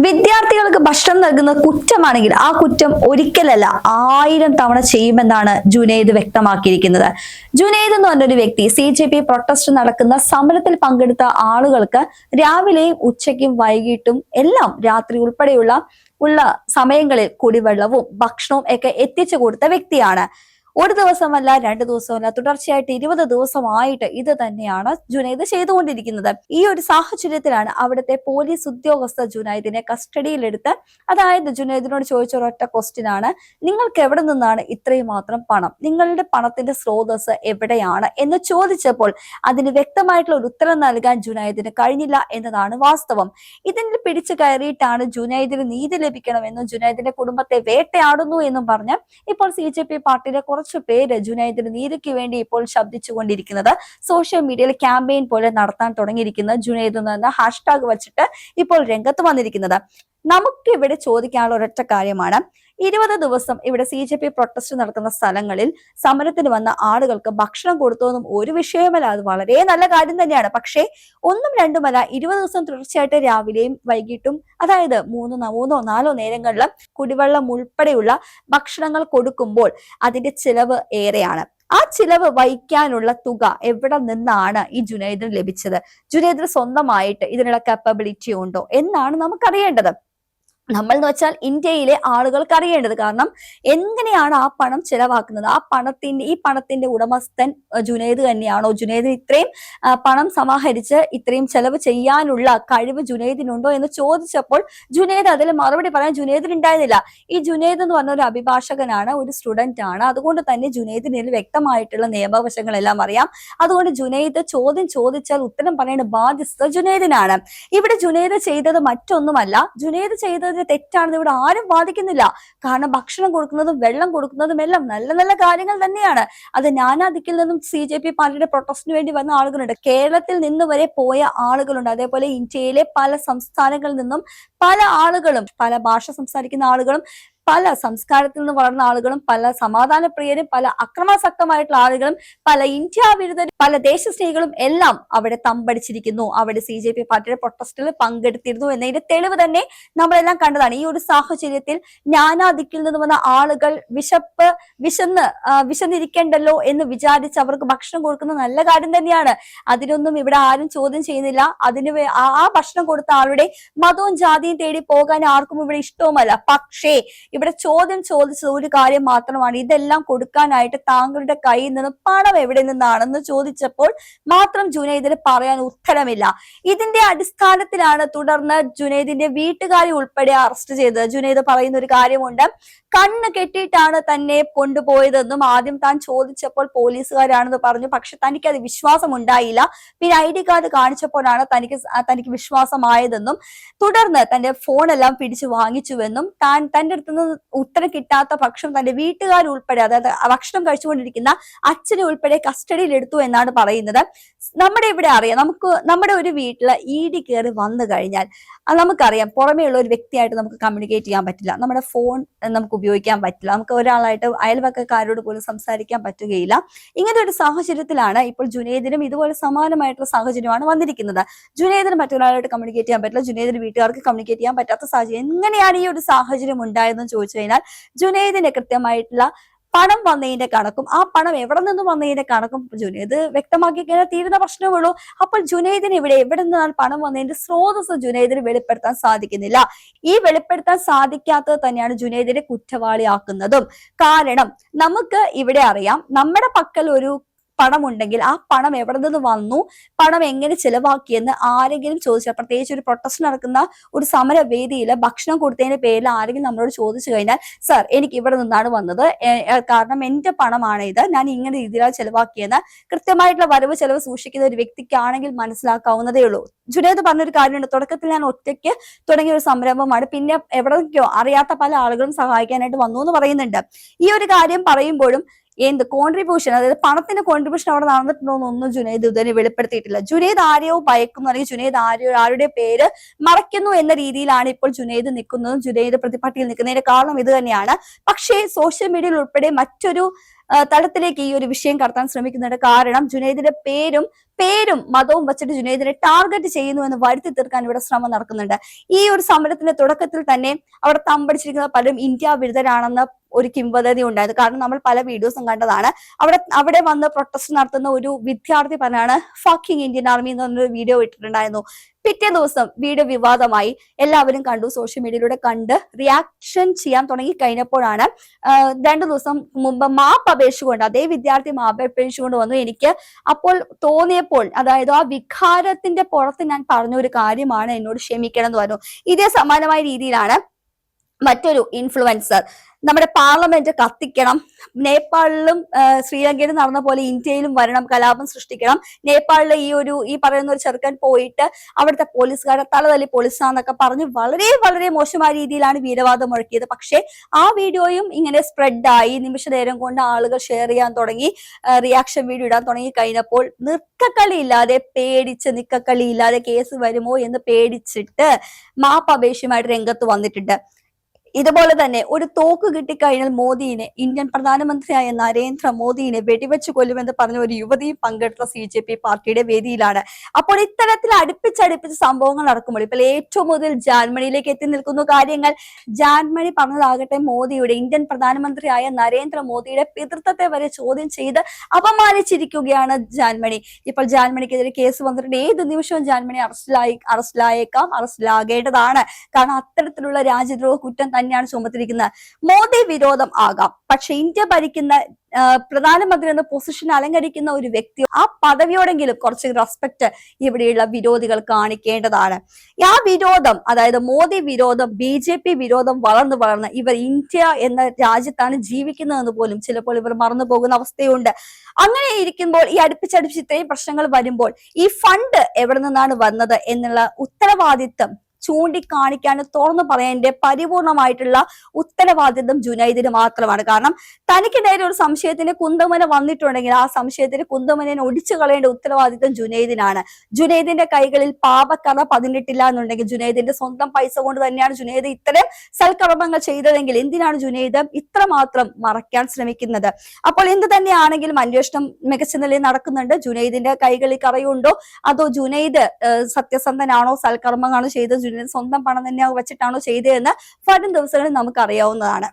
വിദ്യാർത്ഥികൾക്ക് ഭക്ഷണം നൽകുന്ന കുറ്റമാണെങ്കിൽ ആ കുറ്റം ഒരിക്കലല്ല 1000 തവണ ചെയ്യുമെന്നാണ് ജുനൈദ് വ്യക്തമാക്കിയിരിക്കുന്നത്. ജുനൈദ് എന്ന് പറഞ്ഞൊരു വ്യക്തി CJP പ്രൊട്ടസ്റ്റ് നടക്കുന്ന സമരത്തിൽ പങ്കെടുത്ത ആളുകൾക്ക് രാവിലെയും ഉച്ചയ്ക്കും വൈകിട്ടും എല്ലാം രാത്രി ഉൾപ്പെടെയുള്ള സമയങ്ങളിൽ കുടിവെള്ളവും ഭക്ഷണവും ഒക്കെ എത്തിച്ചു കൊടുത്ത വ്യക്തിയാണ്. ഒരു ദിവസമല്ല 2 ദിവസമല്ല, തുടർച്ചയായിട്ട് 20 ദിവസമായിട്ട് ഇത് തന്നെയാണ് ജുനൈദ് ചെയ്തുകൊണ്ടിരിക്കുന്നത്. ഈ ഒരു സാഹചര്യത്തിലാണ് അവിടുത്തെ പോലീസ് ഉദ്യോഗസ്ഥർ ജുനൈദിനെ കസ്റ്റഡിയിലെടുത്ത്, അതായത് ജുനൈദിനോട് ചോദിച്ച ഒരൊറ്റ ക്വസ്റ്റ്യൻ ആണ്, നിങ്ങൾക്ക് എവിടെ നിന്നാണ് ഇത്രയും മാത്രം പണം, നിങ്ങളുടെ പണത്തിന്റെ സ്രോതസ് എവിടെയാണ് എന്ന് ചോദിച്ചപ്പോൾ അതിന് വ്യക്തമായിട്ടുള്ള ഒരു ഉത്തരം നൽകാൻ ജുനൈദിന് കഴിഞ്ഞില്ല എന്നതാണ് വാസ്തവം. ഇതിൽ പിടിച്ചു കയറിയിട്ടാണ് ജുനൈദിന് നീതി ലഭിക്കണമെന്നും ജുനൈദിന്റെ കുടുംബത്തെ വേട്ടയാടുന്നു എന്നും പറഞ്ഞ് ഇപ്പോൾ CJP പാർട്ടിയിലെ കുറച്ചു പേര് ജുനൈദിന് നീതിക്ക് വേണ്ടി ഇപ്പോൾ ശബ്ദിച്ചുകൊണ്ടിരിക്കുന്നത്. സോഷ്യൽ മീഡിയയിൽ ക്യാമ്പയിൻ പോലെ നടത്താൻ തുടങ്ങിയിരിക്കുന്ന ജുനൈദ് എന്ന ഹാഷ്ടാഗ് വച്ചിട്ട് ഇപ്പോൾ രംഗത്ത് വന്നിരിക്കുന്നത്. നമുക്ക് ഇവിടെ ചോദിക്കാനുള്ള ഒരൊറ്റ കാര്യമാണ്, 20 ദിവസം ഇവിടെ CJP പ്രൊട്ടസ്റ്റ് നടക്കുന്ന സ്ഥലങ്ങളിൽ സമരത്തിന് വന്ന ആളുകൾക്ക് ഭക്ഷണം കൊടുത്തോന്നും ഒരു വിഷയമല്ല, അത് വളരെ നല്ല കാര്യം തന്നെയാണ്. പക്ഷേ ഒന്നും രണ്ടുമല്ല, 20 ദിവസം തുടർച്ചയായിട്ട് രാവിലെയും വൈകിട്ടും, അതായത് മൂന്നോ നാലോ നേരങ്ങളിലും കുടിവെള്ളം ഉൾപ്പെടെയുള്ള ഭക്ഷണങ്ങൾ കൊടുക്കുമ്പോൾ അതിന്റെ ചിലവ് ഏറെയാണ്. ആ ചിലവ് വഹിക്കാനുള്ള തുക എവിടെ നിന്നാണ് ഈ ജുനൈദിന് ലഭിച്ചത്? ജുനൈദിന് സ്വന്തമായിട്ട് ഇതിനുള്ള കാപ്പബിലിറ്റി ഉണ്ടോ എന്നാണ് നമുക്കറിയേണ്ടത്. നമ്മൾ എന്ന് വെച്ചാൽ ഇന്ത്യയിലെ ആളുകൾക്ക് അറിയേണ്ടത്. കാരണം എങ്ങനെയാണ് ആ പണം ചെലവാക്കുന്നത്? ഈ പണത്തിന്റെ ഉടമസ്ഥൻ ജുനൈദ് തന്നെയാണോ? ജുനൈദിന് ഇത്രയും പണം സമാഹരിച്ച് ഇത്രയും ചെലവ് ചെയ്യാനുള്ള കഴിവ് ജുനൈദിനുണ്ടോ എന്ന് ചോദിച്ചപ്പോൾ ജുനൈദ് അതിൽ മറുപടി പറയാൻ ജുനൈദിന് ഉണ്ടായിരുന്നില്ല. ഈ ജുനൈദ് എന്ന് പറഞ്ഞ ഒരു അഭിഭാഷകനാണ്, ഒരു സ്റ്റുഡന്റ് ആണ്. അതുകൊണ്ട് തന്നെ ജുനൈദിന് വ്യക്തമായിട്ടുള്ള നിയമവശങ്ങളെല്ലാം അറിയാം. അതുകൊണ്ട് ജുനൈദ് ചോദ്യം ചോദിച്ചാൽ ഉത്തരം പറയേണ്ട ബാധ്യത ജുനൈദിനാണ്. ഇവിടെ ജുനൈദ് ചെയ്തത് മറ്റൊന്നുമല്ല, ജുനൈദ് ചെയ്തത് തെറ്റാണെന്ന് ഇവിടെ ആരും വാദിക്കുന്നില്ല. കാരണം ഭക്ഷണം കൊടുക്കുന്നതും വെള്ളം കൊടുക്കുന്നതും എല്ലാം നല്ല നല്ല കാര്യങ്ങൾ തന്നെയാണ്. അത് നാനാദിക്കിൽ നിന്നും CJP പാർട്ടിയുടെ പ്രൊട്ടസ്റ്റിന് വേണ്ടി വന്ന ആളുകളുണ്ട്. കേരളത്തിൽ നിന്ന് വരെ പോയ ആളുകളുണ്ട്. അതേപോലെ ഇന്ത്യയിലെ പല സംസ്ഥാനങ്ങളിൽ നിന്നും പല ആളുകളും, പല ഭാഷ സംസാരിക്കുന്ന ആളുകളും, പല സംസ്കാരത്തിൽ നിന്ന് വളർന്ന ആളുകളും, പല സമാധാന പ്രിയരും, പല അക്രമാസക്തമായിട്ടുള്ള ആളുകളും, പല ഇന്ത്യ വിരുദ്ധരും, പല ദേശസ്നേഹികളും എല്ലാം അവിടെ തമ്പടിച്ചിരിക്കുന്നു. അവിടെ CJP പാർട്ടിയുടെ പ്രൊട്ടസ്റ്റിൽ പങ്കെടുത്തിരുന്നു എന്നതിന്റെ തെളിവ് തന്നെ നമ്മളെല്ലാം കണ്ടതാണ്. ഈ ഒരു സാഹചര്യത്തിൽ നാനാദിക്കിൽ നിന്ന് വന്ന ആളുകൾ വിശന്നിരിക്കേണ്ടല്ലോ എന്ന് വിചാരിച്ച് അവർക്ക് ഭക്ഷണം കൊടുക്കുന്നത് നല്ല കാര്യം തന്നെയാണ്. അതിനൊന്നും ഇവിടെ ആരും ചോദ്യം ചെയ്യുന്നില്ല. ആ ഭക്ഷണം കൊടുത്ത ആളുടെ മതവും ജാതിയും തേടി പോകാൻ ആർക്കും ഇവിടെ ഇഷ്ടവുമല്ല. പക്ഷേ ഇവിടെ ചോദ്യം ചോദിച്ചത് ഒരു കാര്യം മാത്രമാണ്, ഇതെല്ലാം കൊടുക്കാനായിട്ട് താങ്കളുടെ കയ്യിൽ നിന്ന് പണം എവിടെ നിന്നാണെന്ന് ചോദിച്ചപ്പോൾ മാത്രം ജുനൈദിന് പറയാൻ ഉത്തരമില്ല. ഇതിന്റെ അടിസ്ഥാനത്തിലാണ് തുടർന്ന് ജുനൈദിന്റെ വീട്ടുകാരെ ഉൾപ്പെടെ അറസ്റ്റ് ചെയ്തത്. ജുനൈദ് പറയുന്ന ഒരു കാര്യമുണ്ട്, കണ്ണ് കെട്ടിയിട്ടാണ് തന്നെ കൊണ്ടുപോയതെന്നും ആദ്യം താൻ ചോദിച്ചപ്പോൾ പോലീസുകാരാണെന്ന് പറഞ്ഞു. പക്ഷെ തനിക്ക് അത് വിശ്വാസം ഉണ്ടായില്ല. പിന്നെ ID കാർഡ് കാണിച്ചപ്പോഴാണ് തനിക്ക് വിശ്വാസമായതെന്നും തുടർന്ന് തന്റെ ഫോണെല്ലാം പിടിച്ചു വാങ്ങിച്ചുവെന്നും തന്റെ അടുത്ത് നിന്ന് ഉത്തരം കിട്ടാത്ത പക്ഷം തന്റെ വീട്ടുകാരുൾപ്പെടെ, അതായത് ഭക്ഷണം കഴിച്ചുകൊണ്ടിരിക്കുന്ന അച്ഛനെ ഉൾപ്പെടെ കസ്റ്റഡിയിൽ എടുത്തു എന്നാണ് പറയുന്നത്. നമ്മുടെ ഇവിടെ അറിയാം, നമ്മുടെ ഒരു വീട്ടില് ED കയറി വന്നു കഴിഞ്ഞാൽ നമുക്കറിയാം, പുറമേ ഉള്ള ഒരു വ്യക്തിയായിട്ട് നമുക്ക് കമ്മ്യൂണിക്കേറ്റ് ചെയ്യാൻ പറ്റില്ല, നമ്മുടെ ഫോൺ നമുക്ക് ഉപയോഗിക്കാൻ പറ്റില്ല, നമുക്ക് ഒരാളായിട്ട് അയൽവക്കക്കാരോട് പോലും സംസാരിക്കാൻ പറ്റുകയില്ല. ഇങ്ങനെ ഒരു സാഹചര്യത്തിലാണ് ഇപ്പോൾ ജുനൈദിനും ഇതുപോലെ സമാനമായിട്ടുള്ള സാഹചര്യമാണ് വന്നിരിക്കുന്നത്. ജുനൈദിന് മറ്റൊരാളായിട്ട് കമ്മ്യൂണിക്കേറ്റ് ചെയ്യാൻ പറ്റില്ല, ജുനൈദിന് വീട്ടുകാർക്ക് കമ്മ്യൂണിക്കേറ്റ് ചെയ്യാൻ പറ്റാത്ത സാഹചര്യം. എങ്ങനെയാണ് ഈ ഒരു സാഹചര്യം ഉണ്ടായതെന്ന് ചോദിച്ചു കഴിഞ്ഞാൽ ജുനൈദിന് കൃത്യമായിട്ടുള്ള പണം വന്നതിന്റെ കണക്കും ആ പണം എവിടെ നിന്ന് വന്നതിന്റെ കണക്കും ജുനൈദ് വ്യക്തമാക്കി കഴിഞ്ഞാൽ തീരുന്ന പ്രശ്നമുള്ളൂ. അപ്പോൾ ജുനൈദിന് എവിടെ നിന്നാണ് പണം വന്നതിന്റെ സ്രോതസ് ജുനൈദിന് വെളിപ്പെടുത്താൻ സാധിക്കുന്നില്ല. ഈ വെളിപ്പെടുത്താൻ സാധിക്കാത്തത് തന്നെയാണ് ജുനൈദിനെ കുറ്റവാളിയാക്കുന്നതും. കാരണം നമുക്ക് ഇവിടെ അറിയാം, നമ്മുടെ പക്കൽ ഒരു പണം ഉണ്ടെങ്കിൽ ആ പണം എവിടെ നിന്ന് വന്നു, പണം എങ്ങനെ ചിലവാക്കിയെന്ന് ആരെങ്കിലും ചോദിച്ചാൽ, പ്രത്യേകിച്ച് ഒരു പ്രൊട്ടസ്റ്റ് നടക്കുന്ന ഒരു സമരവേദിയിൽ ഭക്ഷണം കൊടുത്തതിന്റെ പേരിൽ ആരെങ്കിലും നമ്മളോട് ചോദിച്ചു കഴിഞ്ഞാൽ, സർ എനിക്ക് ഇവിടെ നിന്നാണ് വന്നത്, കാരണം എന്റെ പണമാണ് ഇത്, ഞാൻ ഇങ്ങനെ രീതിയിലാണ് ചെലവാക്കിയെന്ന് കൃത്യമായിട്ടുള്ള വരവ് ചെലവ് സൂക്ഷിക്കുന്ന ഒരു വ്യക്തിക്കാണെങ്കിൽ മനസ്സിലാക്കാവുന്നതേ ഉള്ളൂ. ജുനൈദ് പറഞ്ഞൊരു കാര്യമുണ്ട്, തുടക്കത്തിൽ ഞാൻ ഒറ്റയ്ക്ക് തുടങ്ങിയ ഒരു സംരംഭമാണ്, പിന്നെ എവിടേക്കോ അറിയാത്ത പല ആളുകളും സഹായിക്കാനായിട്ട് വന്നു എന്ന് പറയുന്നുണ്ട്. ഈ ഒരു കാര്യം പറയുമ്പോഴും കോൺട്രിബ്യൂഷൻ, അതായത് പണത്തിന്റെ കോൺട്രിബ്യൂഷൻ അവിടെ നടന്നിട്ടുണ്ടോന്നൊന്നും ജുനൈദ് ഇതുവരെ വെളിപ്പെടുത്തിയിട്ടില്ല. ജുനൈദ് ആരെയോ ഭയക്കുന്നു, അല്ലെങ്കിൽ ജുനൈദ് ആരുടെ പേര് മറയ്ക്കുന്നു എന്ന രീതിയിലാണ് ഇപ്പോൾ ജുനൈദ് നിൽക്കുന്നതും ജുനൈദ് പ്രതിപട്ടിയിൽ നിൽക്കുന്നതിന്റെ കാരണം ഇത് തന്നെയാണ്. പക്ഷേ സോഷ്യൽ മീഡിയയിൽ ഉൾപ്പെടെ മറ്റൊരു തലത്തിലേക്ക് ഈ ഒരു വിഷയം കടത്താൻ ശ്രമിക്കുന്നുണ്ട്. കാരണം ജുനൈദിന്റെ പേരും മതവും വെച്ചിട്ട് ജുനൈദിനെ ടാർഗറ്റ് ചെയ്യുന്നു എന്ന് വരുത്തി തീർക്കാൻ ഇവിടെ ശ്രമം നടക്കുന്നുണ്ട്. ഈ ഒരു സമരത്തിന്റെ തുടക്കത്തിൽ തന്നെ അവിടെ തമ്പടിച്ചിരിക്കുന്ന പലരും ഇന്ത്യ വിരുദ്ധരാണെന്ന് ഒരു കിംവദന്തി ഉണ്ടായത്. കാരണം നമ്മൾ പല വീഡിയോസും കണ്ടതാണ്. അവിടെ വന്ന് പ്രൊട്ടസ്റ്റ് നടത്തുന്ന ഒരു വിദ്യാർത്ഥി പറഞ്ഞാണ് ഫക്കിംഗ് ഇന്ത്യൻ ആർമി എന്ന് പറഞ്ഞൊരു വീഡിയോ ഇട്ടിട്ടുണ്ടായിരുന്നു. പിറ്റേ ദിവസം വീഡിയോ വിവാദമായി, എല്ലാവരും കണ്ടു, സോഷ്യൽ മീഡിയയിലൂടെ കണ്ട് റിയാക്ഷൻ ചെയ്യാൻ തുടങ്ങി കഴിഞ്ഞപ്പോഴാണ് 2 ദിവസം മുമ്പ് മാപ്പ് അപേക്ഷിച്ചുകൊണ്ട് അതേ വിദ്യാർത്ഥി മാപ്പ് അപേക്ഷിച്ചുകൊണ്ട് വന്നു. എനിക്ക് അപ്പോൾ തോന്നിയപ്പോൾ, അതായത് ആ വികാരത്തിന്റെ പുറത്ത് ഞാൻ പറഞ്ഞ ഒരു കാര്യമാണ്, എന്നോട് ക്ഷമിക്കണം എന്ന് പറഞ്ഞു. ഇതേ സമാനമായ രീതിയിലാണ് മറ്റൊരു ഇൻഫ്ലുവൻസർ നമ്മുടെ പാർലമെന്റ് കത്തിക്കണം, നേപ്പാളിലും ശ്രീലങ്കയിലും നടന്ന പോലെ ഇന്ത്യയിലും വരണം, കലാപം സൃഷ്ടിക്കണം, നേപ്പാളിലെ ഈ പറയുന്ന ഒരു ചെറുക്കൻ പോയിട്ട് അവിടുത്തെ പോലീസുകാരെ തലതല്ലി പോലീസാന്നൊക്കെ പറഞ്ഞ് വളരെ വളരെ മോശമായ രീതിയിലാണ് വീരവാദം മുഴക്കിയത്. പക്ഷെ ആ വീഡിയോയും ഇങ്ങനെ സ്പ്രെഡായി, നിമിഷ നേരം കൊണ്ട് ആളുകൾ ഷെയർ ചെയ്യാൻ തുടങ്ങി, റിയാക്ഷൻ വീഡിയോ ഇടാൻ തുടങ്ങി കഴിഞ്ഞപ്പോൾ നിക്കക്കളിയില്ലാതെ കേസ് വരുമോ എന്ന് പേടിച്ചിട്ട് മാപ്പ് അപേക്ഷയുമായിട്ട് രംഗത്ത് വന്നിട്ടുണ്ട്. ഇതുപോലെ തന്നെ ഒരു തോക്ക് കിട്ടിക്കഴിഞ്ഞാൽ മോദിയെ, ഇന്ത്യൻ പ്രധാനമന്ത്രിയായ നരേന്ദ്രമോദിയെ വെടിവെച്ച് കൊല്ലുമെന്ന് പറഞ്ഞ ഒരു യുവതിയും പങ്കെടുത്ത CJP പാർട്ടിയുടെ വേദിയിലാണ്. അപ്പോൾ ഇത്തരത്തിൽ അടുപ്പിച്ചടുപ്പിച്ച് സംഭവങ്ങൾ നടക്കുമ്പോൾ ഇപ്പോൾ ഏറ്റവും മുതൽ ജാൻമണിയിലേക്ക് എത്തി നിൽക്കുന്ന കാര്യങ്ങൾ. ജാൻമണി പറഞ്ഞതാകട്ടെ മോദിയുടെ, ഇന്ത്യൻ പ്രധാനമന്ത്രിയായ നരേന്ദ്രമോദിയുടെ പിതൃത്വത്തെ വരെ ചോദ്യം ചെയ്ത് അപമാനിച്ചിരിക്കുകയാണ് ജാൻമണി. ഇപ്പോൾ ജാൻമണിക്കെതിരെ കേസ് വന്നിട്ടുണ്ട്. ഏത് നിമിഷവും ജാൻമണി അറസ്റ്റിലാകേണ്ടതാണ്. കാരണം അത്തരത്തിലുള്ള രാജ്യദ്രോഹ കുറ്റം തന്നെയാണ് ചുമത്തിരിക്കുന്നത്. മോദി വിരോധം ആകാം, പക്ഷെ ഇന്ത്യ ഭരിക്കുന്ന പ്രധാനമന്ത്രി എന്ന പൊസിഷൻ അലങ്കരിക്കുന്ന ഒരു വ്യക്തി, ആ പദവിയോടെങ്കിലും കുറച്ച് റെസ്പെക്ട് ഇവിടെയുള്ള വിരോധികൾ കാണിക്കേണ്ടതാണ്. ആ വിരോധം, അതായത് മോദി വിരോധം, BJP വിരോധം വളർന്ന് ഇവർ ഇന്ത്യ എന്ന രാജ്യത്താണ് ജീവിക്കുന്നതെന്ന് പോലും ചിലപ്പോൾ ഇവർ മറന്നു പോകുന്ന അവസ്ഥയുണ്ട്. അങ്ങനെ ഇരിക്കുമ്പോൾ ഈ അടുപ്പിച്ചടുപ്പിച്ച് ഇത്രയും പ്രശ്നങ്ങൾ വരുമ്പോൾ ഈ ഫണ്ട് എവിടെ നിന്നാണ് വന്നത് എന്നുള്ള ഉത്തരവാദിത്തം ചൂണ്ടിക്കാണിക്കാൻ, തുറന്നു പറയേണ്ട പരിപൂർണമായിട്ടുള്ള ഉത്തരവാദിത്വം ജുനൈദിന് മാത്രമാണ്. കാരണം തനിക്ക് നേരെ ഒരു സംശയത്തിന് കുന്തമന വന്നിട്ടുണ്ടെങ്കിൽ ആ സംശയത്തിന് കുന്തമനെ ഒടിച്ചു കളയേണ്ട ഉത്തരവാദിത്വം ജുനൈദിനാണ്. ജുനൈദിന്റെ കൈകളിൽ പാപക്കറ പതിഞ്ഞിട്ടില്ല എന്നുണ്ടെങ്കിൽ, ജുനൈദിന്റെ സ്വന്തം പൈസ കൊണ്ട് തന്നെയാണ് ജുനൈദ് ഇത്തരം സൽക്കർമ്മങ്ങൾ ചെയ്തതെങ്കിൽ എന്തിനാണ് ജുനൈദ് ഇത്രമാത്രം മറയ്ക്കാൻ ശ്രമിക്കുന്നത്? അപ്പോൾ എന്ത് തന്നെയാണെങ്കിലും അന്വേഷണം മികച്ച നിലയിൽ നടക്കുന്നുണ്ട്. ജുനൈദിന്റെ കൈകളിൽ കറയുണ്ടോ, അതോ ജുനൈദ് സത്യസന്ധനാണോ, സൽക്കർമ്മങ്ങളാണോ ചെയ്തത്, സ്വന്തം പണം തന്നെ വെച്ചിട്ടാണോ ചെയ്തതെന്ന് വരും ദിവസങ്ങളിൽ നമുക്ക് അറിയാവുന്നതാണ്.